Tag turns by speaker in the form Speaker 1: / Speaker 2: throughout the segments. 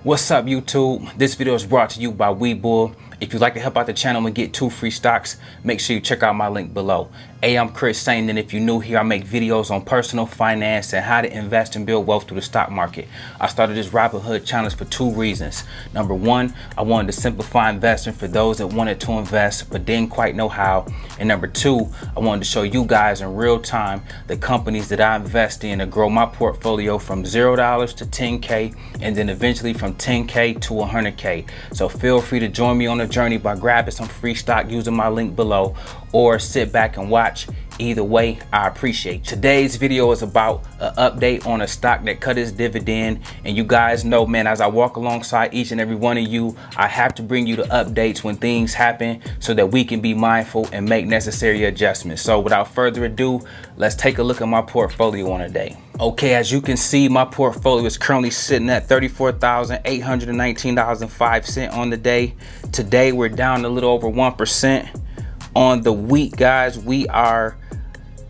Speaker 1: What's up, YouTube? This video is brought to you by Webull. If you'd like to help out the channel and get 2 free stocks, make sure you check out my link below. Hey, I'm Sain, and if you're new here, I make videos on personal finance and how to invest and build wealth through the stock market. I started this Robinhood challenge for 2 reasons. Number 1, I wanted to simplify investing for those that wanted to invest but didn't quite know how. And number 2, I wanted to show you guys in real time the companies that I invest in to grow my portfolio from $0 to 10K and then eventually from 10K to 100K. So feel free to join me on the journey by grabbing some free stock using my link below, or sit back and watch. Either way, I appreciate you. Today's video is about an update on a stock that cut its dividend. And you guys know, man, as I walk alongside each and every one of you, I have to bring you the updates when things happen so that we can be mindful and make necessary adjustments. So without further ado, let's take a look at my portfolio on a day. Okay, as you can see, my portfolio is currently sitting at $34,819.05 on the day. Today, we're down a little over 1%. On the week, guys, we are,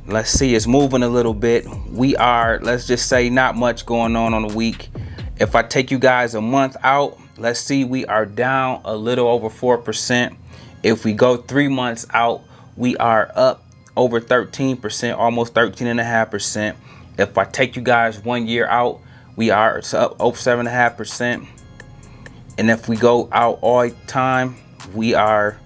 Speaker 1: let's see, it's moving a little bit. We are, let's just say, not much going on the week. If I take you guys a month out, let's see, we are down a little over 4%. If we go 3 months out, we are up over 13%, almost 13.5%. If I take you guys 1 year out, we are up over 7.5%. And if we go out all the time, we are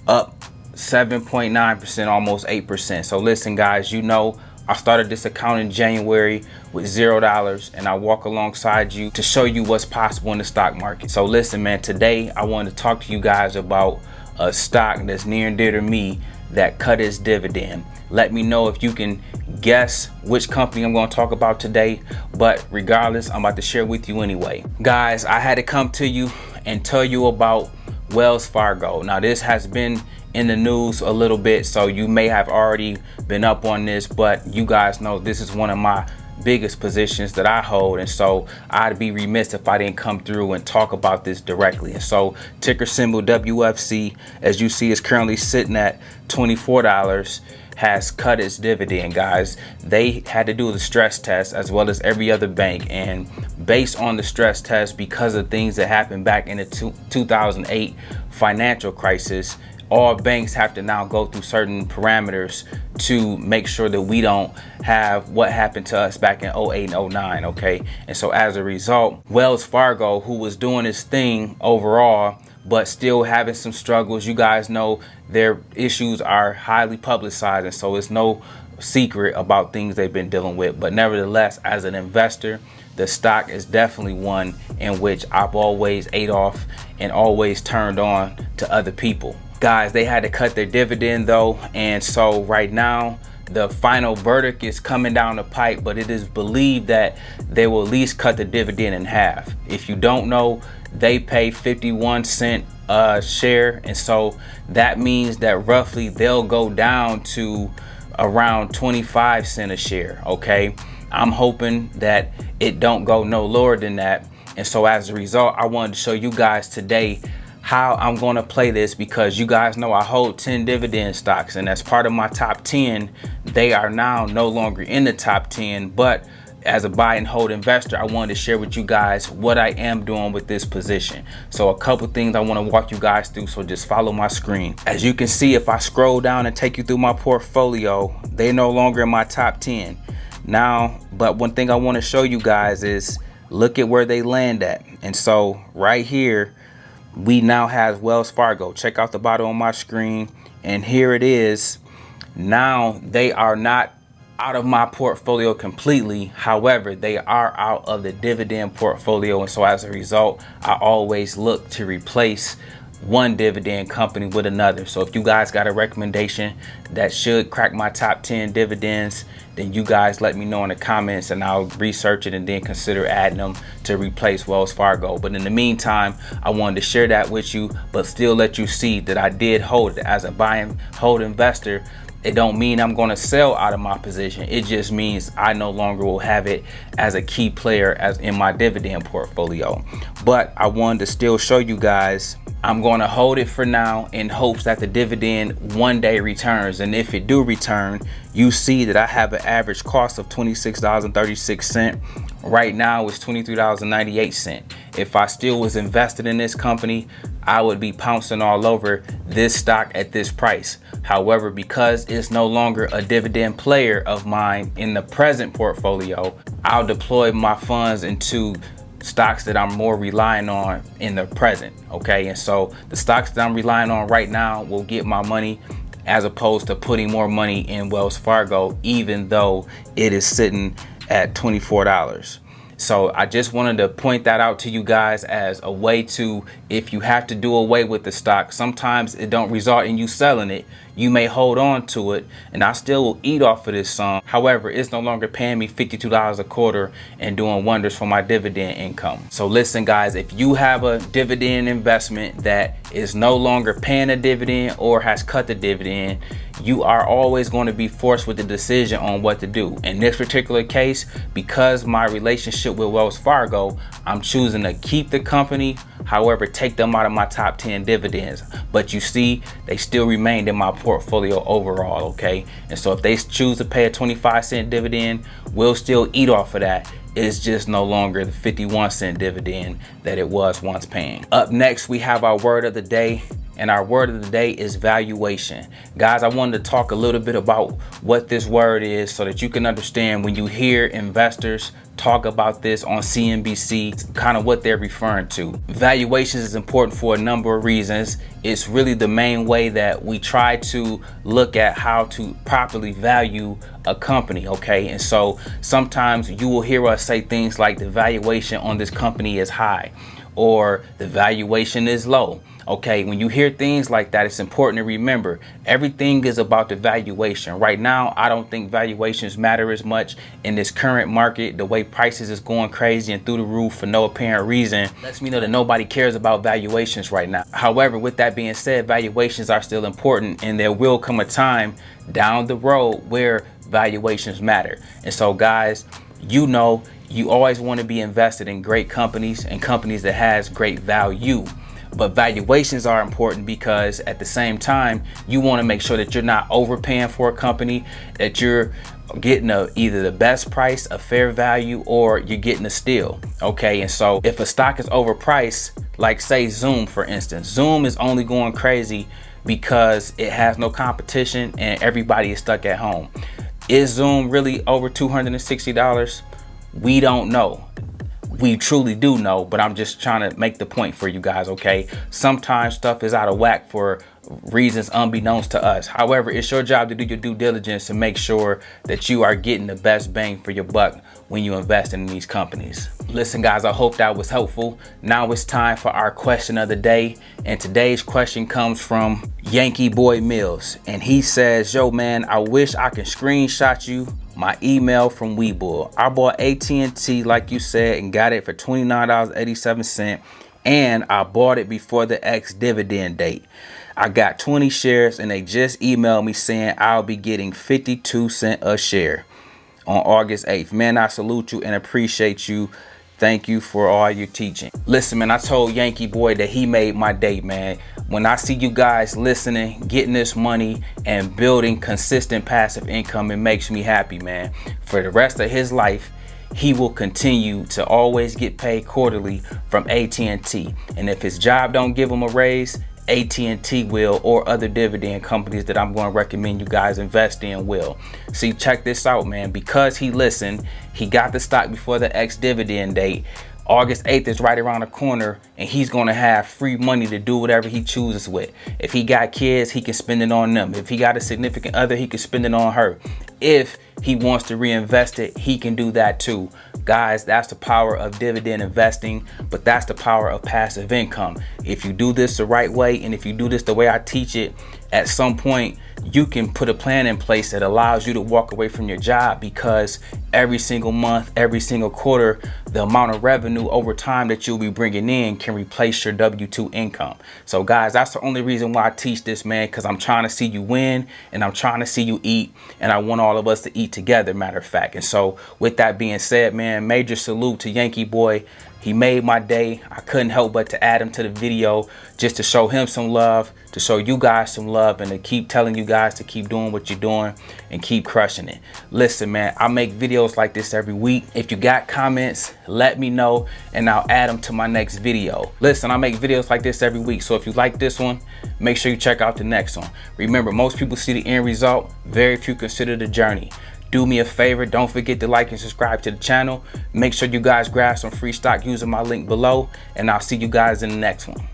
Speaker 1: up 7.9%, almost 8%. So listen, guys, you know, I started this account in January with $0, and I walk alongside you to show you what's possible in the stock market. So listen, man, today I wanted to talk to you guys about a stock that's near and dear to me that cut its dividend. Let me know if you can guess which company I'm going to talk about today, but regardless, I'm about to share with you anyway. Guys, I had to come to you and tell you about Wells Fargo. Now, this has been in the news a little bit, so you may have already been up on this, but you guys know this is one of my biggest positions that I hold, and so I'd be remiss if I didn't come through and talk about this directly. And so ticker symbol WFC, as you see, is currently sitting at $24, has cut its dividend. Guys, they had to do the stress test as well as every other bank, and based on the stress test, because of things that happened back in the 2008 financial crisis, all banks have to now go through certain parameters to make sure that we don't have what happened to us back in 08 and 09, okay? And so as a result, Wells Fargo, who was doing its thing overall, but still having some struggles, you guys know their issues are highly publicized, and so it's no secret about things they've been dealing with. But nevertheless, as an investor, the stock is definitely one in which I've always ate off and always turned on to other people. Guys, they had to cut their dividend though, and so right now the final verdict is coming down the pipe, but it is believed that they will at least cut the dividend in half. If you don't know, they pay 51 cents a share, and so that means that roughly they'll go down to around 25 cents a share, okay? I'm hoping that it don't go no lower than that. And so as a result, I wanted to show you guys today how I'm going to play this, because you guys know I hold 10 dividend stocks, and as part of my top 10, they are now no longer in the top 10. But as a buy and hold investor, I wanted to share with you guys what I am doing with this position. So a couple things I want to walk you guys through, so just follow my screen. As you can see, if I scroll down and take you through my portfolio, they're no longer in my top 10 now. But one thing I want to show you guys is look at where they land at. And so right here, we now have Wells Fargo. Check out the bottom of my screen, and here it is. Now they are not out of my portfolio completely. However, they are out of the dividend portfolio, and so as a result, I always look to replace one dividend company with another. So if you guys got a recommendation that should crack my top 10 dividends, then you guys let me know in the comments, and I'll research it and then consider adding them to replace Wells Fargo. But in the meantime, I wanted to share that with you, but still let you see that I did hold it. As a buy and hold investor, it don't mean I'm going to sell out of my position. It just means I no longer will have it as a key player as in my dividend portfolio. But I wanted to still show you guys I'm going to hold it for now in hopes that the dividend one day returns. And if it do return, you see that I have an average cost of $26.36. Right now it's $23.98. if I still was invested in this company, I would be pouncing all over this stock at this price. However, because it's no longer a dividend player of mine in the present portfolio, I'll deploy my funds into stocks that I'm more relying on in the present. Okay, and so the stocks that I'm relying on right now will get my money, as opposed to putting more money in Wells Fargo, even though it is sitting at $24. So I just wanted to point that out to you guys as a way to, if you have to do away with the stock, sometimes it don't result in you selling it. You may hold on to it, and I still will eat off of this sum. However, it's no longer paying me $52 a quarter and doing wonders for my dividend income. So listen, guys, if you have a dividend investment that is no longer paying a dividend or has cut the dividend, you are always going to be forced with the decision on what to do. In this particular case, because my relationship with Wells Fargo, I'm choosing to keep the company, however, take them out of my top 10 dividends. But you see, they still remained in my portfolio overall, okay? And so if they choose to pay a 25-cent dividend, we'll still eat off of that. It's just no longer the 51-cent dividend that it was once paying. Up next, we have our word of the day. And our word of the day is valuation. Guys, I wanted to talk a little bit about what this word is so that you can understand when you hear investors talk about this on CNBC, kind of what they're referring to. Valuations is important for a number of reasons. It's really the main way that we try to look at how to properly value a company, okay? And so sometimes you will hear us say things like the valuation on this company is high or the valuation is low. Okay, when you hear things like that, it's important to remember everything is about the valuation. Right now, I don't think valuations matter as much in this current market. The way prices is going crazy and through the roof for no apparent reason lets me know that nobody cares about valuations right now. However, with that being said, valuations are still important, and there will come a time down the road where valuations matter. And so, guys, you know, you always want to be invested in great companies and companies that has great value. But valuations are important because at the same time, you want to make sure that you're not overpaying for a company, that you're getting either the best price, a fair value, or you're getting a steal. Okay, and so if a stock is overpriced, like say Zoom, for instance, Zoom is only going crazy because it has no competition and everybody is stuck at home. Is Zoom really over $260? We don't know. We truly do know, but I'm just trying to make the point for you guys, okay? Sometimes stuff is out of whack for reasons unbeknownst to us. However, it's your job to do your due diligence to make sure that you are getting the best bang for your buck when you invest in these companies. Listen, guys, I hope that was helpful. Now it's time for our question of the day. And today's question comes from Yankee Boy Mills. And he says, yo, man, I wish I could screenshot you my email from Webull. I bought AT&T, like you said, and got it for $29.87. And I bought it before the ex-dividend date. I got 20 shares and they just emailed me saying I'll be getting 52 cents a share on August 8th. Man, I salute you and appreciate you. Thank you for all your teaching. Listen, man, I told Yankee Boy that he made my day, man. When I see you guys listening, getting this money and building consistent passive income, it makes me happy, man. For the rest of his life, he will continue to always get paid quarterly from AT&T. And if his job don't give him a raise, AT&T will, or other dividend companies that I'm going to recommend you guys invest in will. See, check this out, man. Because he listened, he got the stock before the ex-dividend date. August 8th is right around the corner, and he's going to have free money to do whatever he chooses with. If he got kids, he can spend it on them. If he got a significant other, he can spend it on her. If he wants to reinvest it, he can do that too. Guys, that's the power of dividend investing, but that's the power of passive income. If you do this the right way, and if you do this the way I teach it, at some point you can put a plan in place that allows you to walk away from your job, because every single month, every single quarter, the amount of revenue over time that you'll be bringing in can replace your W-2 income. So guys, that's the only reason why I teach this, man, because I'm trying to see you win and I'm trying to see you eat, and I want all of us to eat together, matter of fact. And so with that being said, man, major salute to Yankee Boy. He made my day. I couldn't help but to add him to the video just to show him some love, to show you guys some love, and to keep telling you guys to keep doing what you're doing and keep crushing it. Listen, man, I make videos like this every week. If you got comments, let me know and I'll add them to my next video. Listen, I make videos like this every week, so if you like this one, make sure you check out the next one. Remember, most people see the end result, very few consider the journey. Do me a favor, don't forget to like and subscribe to the channel. Make sure you guys grab some free stock using my link below, and I'll see you guys in the next one.